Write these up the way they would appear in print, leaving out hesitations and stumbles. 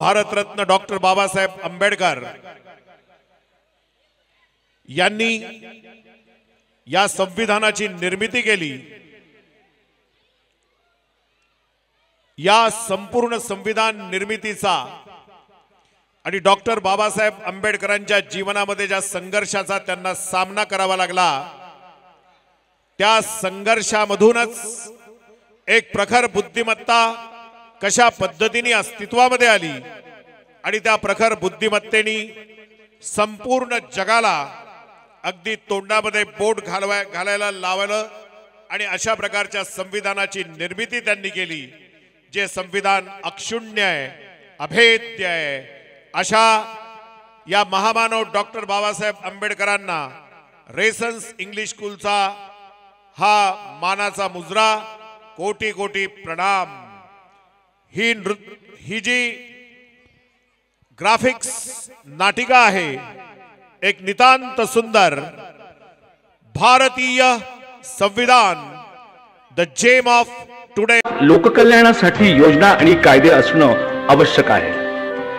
Bharat Ratna doctor Babasaheb Ambedkar यांनी या संविधानाची निर्मिती केली। या संपूर्ण संविधान निर्मितीचा आणि डॉक्टर बाबासाहेब आंबेडकरांच्या जीवनामध्ये ज्या संघर्षाचा त्यांना सामना करावा लागला, त्या संघर्षामधूनच एक प्रखर बुद्धिमत्ता कशा पद्धतीने अस्तित्वामध्ये आली आणि त्या प्रखर बुद्धिमत्तेने संपूर्ण जगाला अगदी तोंडामध्ये बोट घालायला लावलं आणि अशा प्रकारच्या संविधानाची निर्मिती त्यांनी केली, जे संविधान अक्षुण्य आहे, अभेद्य आहे। अशा या महामानव डॉक्टर बाबासाहेब आंबेडकरांना रेसन्स इंग्लिश स्कूलचा हा मानाचा मुजरा, कोटी कोटी प्रणाम। ही जी ग्राफिक्स नाटिका आहे, एक नितांत सुंदर भारतीय संविधान, द जेम ऑफ टुडे। लोककल्याणासाठी योजना आणि कायदे असणं आवश्यक आहे।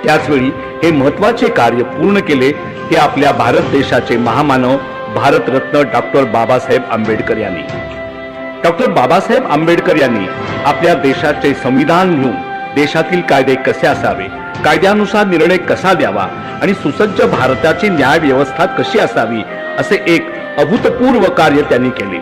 त्याचवेळी हे महत्त्वाचे कार्य पूर्ण केले हे आपल्या भारत देशाचे महामानव भारतरत्न डॉक्टर बाबासाहेब आंबेडकर यांनी। डॉक्टर बाबासाहेब आंबेडकर यांनी आपल्या देशाचे संविधान लिहून देशातील कायदे कसे असावे, कायद्यानुसार निर्णय कसा द्यावा आणि सुसज्ज भारताची न्याय व्यवस्था कशी असावी असे एक अभूतपूर्व कार्य त्यांनी केले।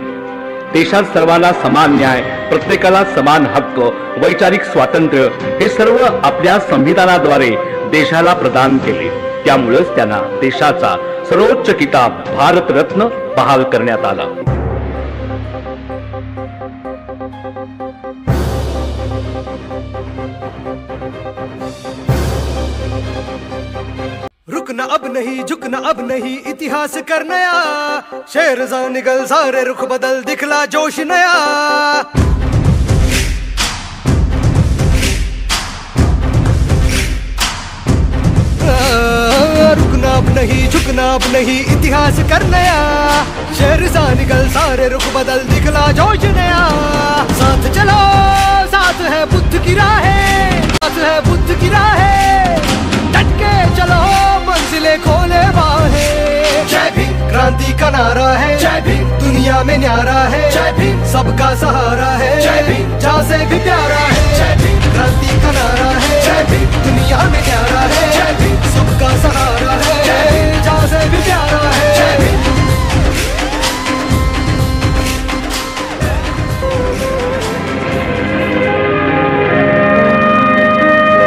देशात सर्वांना समान न्याय, प्रत्येकाला समान हक्क, वैचारिक स्वातंत्र्य हे सर्व आपल्या संविधानाद्वारे देशाला प्रदान केले। त्यामुळेच त्यांना देशाचा सर्वोच्च किताब भारतरत्न बहाल करण्यात आला। रुकना अब नहीं, झुकना अब नहीं, इतिहास कर नया, शेर जा निगल सारे रुख बदल, दिखला जोश नया। रुकना अब नहीं, झुकना अब नहीं, इतिहास कर नया, शेर जा निगल सारे रुख बदल, दिखला जोश नया। साथ चलो, साथ है बुद्ध की राहें, साथ है बुद्ध की राहें, डटके चलो मंजिलें खोले बाहें। जय भीम क्रांति का नारा है, जय भीम दुनिया में न्यारा है, जय भीम सबका सहारा है, जय भीम जहाँ से भी प्यारा है, जय भीम क्रांति का नारा है, जय भीम दुनिया में न्यारा है, जय भीम सबका सहारा है, जय भीम जहाँ से भी प्यारा है, जय भीम।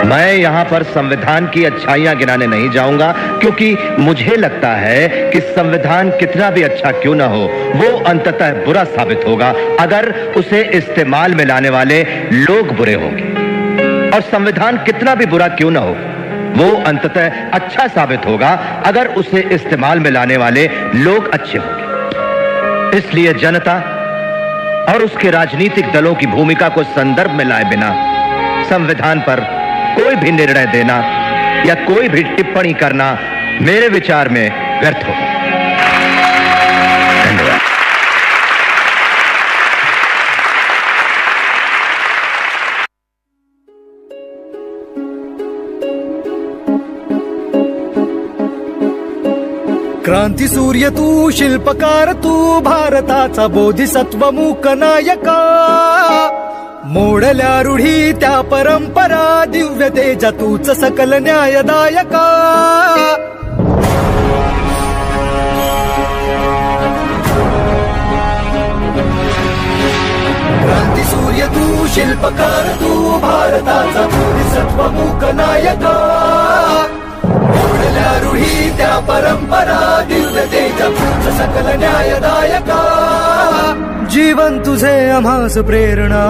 मैं यहाँ पर संविधान की अच्छाइयाँ गिनाने नहीं जाऊंगा, क्योंकि मुझे लगता है कि संविधान कितना भी अच्छा क्यों ना हो, वो अंततः बुरा साबित होगा अगर उसे इस्तेमाल में लाने वाले लोग बुरे होंगे, और संविधान कितना भी बुरा क्यों ना हो, वो अंततः अच्छा साबित होगा अगर उसे इस्तेमाल में लाने वाले लोग अच्छे होंगे। इसलिए जनता और उसके राजनीतिक दलों की भूमिका को संदर्भ में लाए बिना संविधान पर कोई भी निर्णय देना या कोई भी टिप्पणी करना मेरे विचार में व्यर्थ होगा। धन्यवाद। क्रांती सूर्य तू, शिल्पकार तू, भारताचा बोधिसत्व मूक नायका, मोडल्या रूढी त्या परंपरा, दिव्य तेजा तूच सकल न्यायदायका। क्रांती सूर्य तू, शिल्पकार तू, भारताचा बोधिसत्व मूक नायका, मोडल्या रूढी त्या परंपरा, दिव्य तेजा तूच सकल न्यायदायका। जीवन तुझे आम्हास प्रेरणा,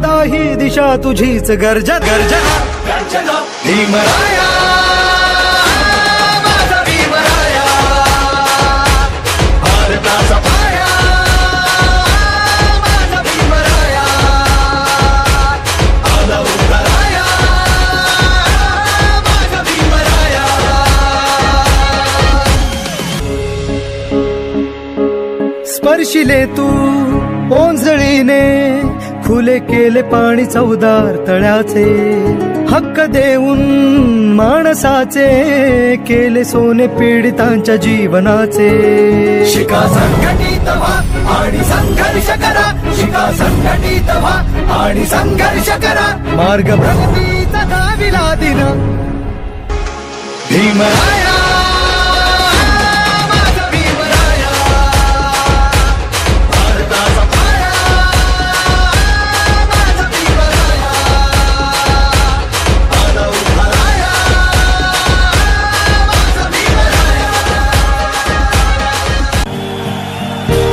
दाही दिशा तुझीच गर्जना, गर्जना गर्जना। भीमराया माझा भीमराया, भारताचा पाया माझा भीमराया, आला उतराया माझा भीमराया। स्पर्शिले तू ओंजळीने, खुले केले पाणी चौदार तळ्याचे, हक्क देऊन माणसाचे केले सोने पीडितांच्या जीवनाचे. शिका संघटित व्हा आणि संघर्ष करा. शिका संघटित व्हा आणि संघर्ष करा. मार्ग प्रगतीचा दाविला दिन भीमराया.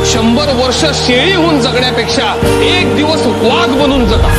शंभर वर्ष शेळी होऊन जगण्यापेक्षा एक दिवस वाघ बनून जगा.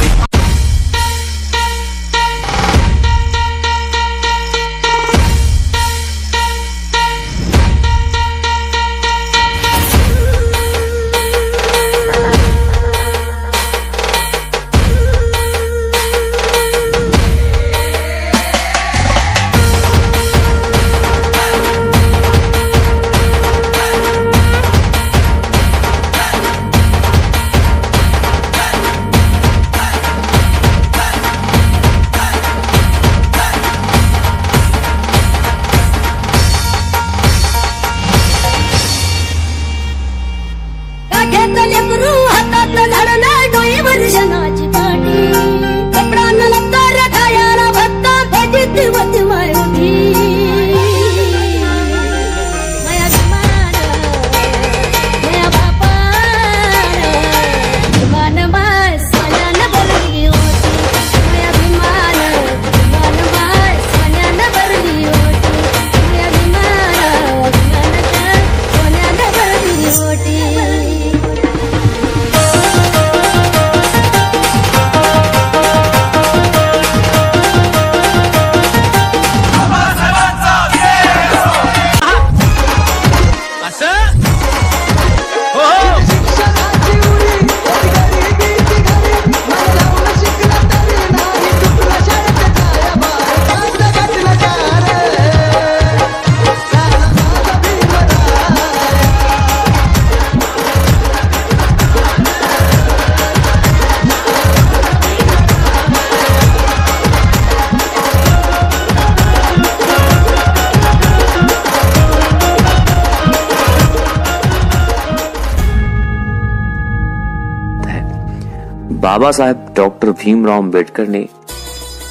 बाबा साहेब डॉक्टर भीमराव अंबेडकर ने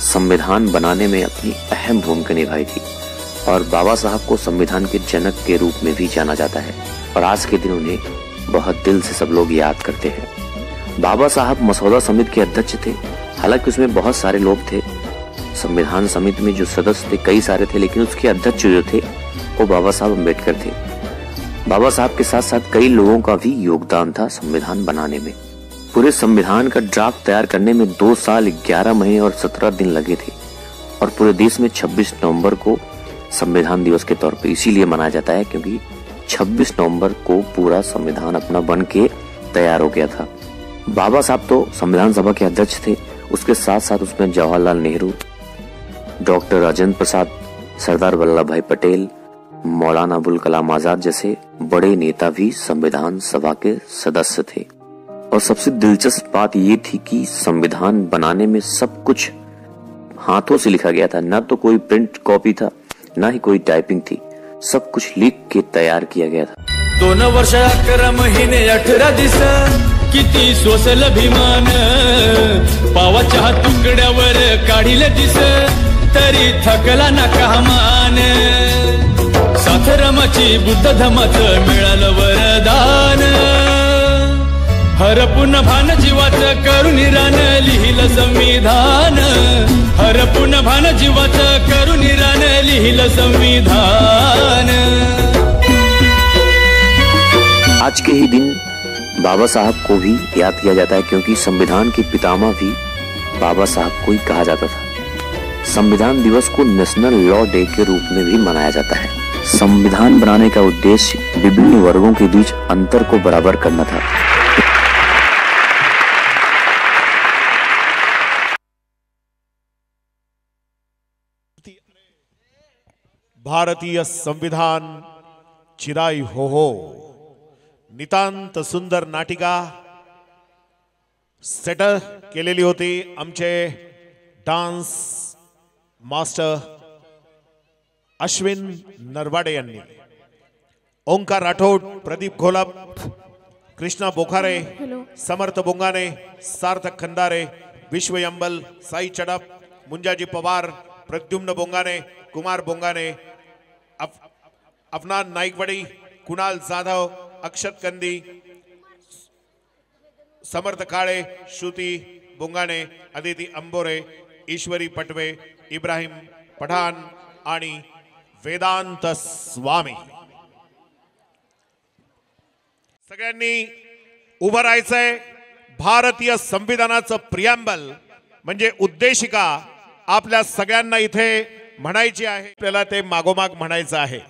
संविधान बनाने में अपनी अहम भूमिका निभाई थी और बाबा साहब को संविधान के जनक के रूप में भी जाना जाता है और आज के दिन उन्हें बहुत दिल से सब लोग याद करते हैं। बाबा साहब मसौदा समिति के अध्यक्ष थे। हालांकि उसमें बहुत सारे लोग थे, संविधान समिति में जो सदस्य थे कई सारे थे, लेकिन उसके अध्यक्ष जो थे वो बाबा साहब अंबेडकर थे। बाबा साहब के साथ साथ कई लोगों का भी योगदान था संविधान बनाने में। पूरे संविधान का ड्राफ्ट तैयार करने में 2 साल 11 महीने और 17 दिन लगे थे और पूरे देश में 26 नवंबर को संविधान दिवस के तौर पे इसीलिए मनाया जाता है क्योंकि 26 नवंबर को पूरा संविधान अपना बन के तैयार हो गया था। बाबा साहब तो संविधान सभा के अध्यक्ष थे, उसके साथ साथ उसमें जवाहरलाल नेहरू, डॉक्टर राजेंद्र प्रसाद, सरदार वल्लभ भाई पटेल, मौलाना अबुल कलाम आजाद जैसे बड़े नेता भी संविधान सभा के सदस्य थे। और सबसे दिलचस्प बात ये थी कि संविधान बनाने में सब कुछ हाथों से लिखा गया था, न तो कोई प्रिंट कॉपी था न ही कोई टाइपिंग थी, सब कुछ लिख के तैयार किया गया था। 2 वर्ष 11 महिने 18 दिवस किती सोसल अभिमान, पावाच्या तुकड्यावर काढिले दिस तरी थकला ना कामान, साथरमाची बुद्ध धमाचं मिळालं वरदान, हरपुन भान जीवाचं करून रान लिहिलं संविधान, हरपुन भान जीवाचं करून रान लिहिलं संविधान। आज के ही दिन बाबा साहब को भी याद किया जाता है क्योंकि संविधान के पितामह भी बाबा साहब को ही कहा जाता था। संविधान दिवस को नेशनल लॉ डे के रूप में भी मनाया जाता है। संविधान बनाने का उद्देश्य विभिन्न वर्गों के बीच अंतर को बराबर करना था। भारतीय संविधान चिराई हो नितांत सुंदर नाटिका सेट केलेली होती आमचे डान्स मास्टर अश्विन नरवाडे यांनी, ओंकार राठोड, प्रदीप घोलप, कृष्णा बोखारे, समर्थ बोंगाने, सार्थक खंदारे, विश्व यंबल, साई चडप, मुंजाजी पवार, प्रद्युम्न बोंगाने, कुमार बोंगाने, अफनान नाईकवडी, कुणाल जाधव, अक्षत कंदी, समर्थ काळे, श्रुती बोंगाने, अदिती अंबोरे, ईश्वरी पटवे, इब्राहिम पठाण आणि वेदांत स्वामी. सगळ्यांनी उभं राहायचंय. भारतीय संविधानाचं प्रियांबल म्हणजे उद्देशिका आपल्या सगळ्यांना इथे म्हणायची आहे. आपल्याला ते मागोमाग म्हणायचं आहे.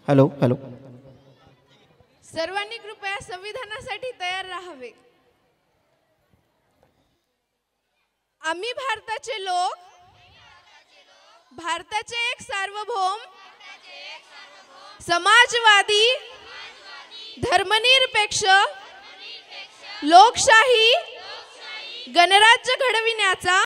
Hello hello. सर्वांनी कृपया संविधानासाठी तयार राहावे. आम्ही भारताचे लोक, भारताचे एक सार्वभौम, समाजवादी, धर्मनिरपेक्ष, लोकशाही गणराज्य घडविण्याचा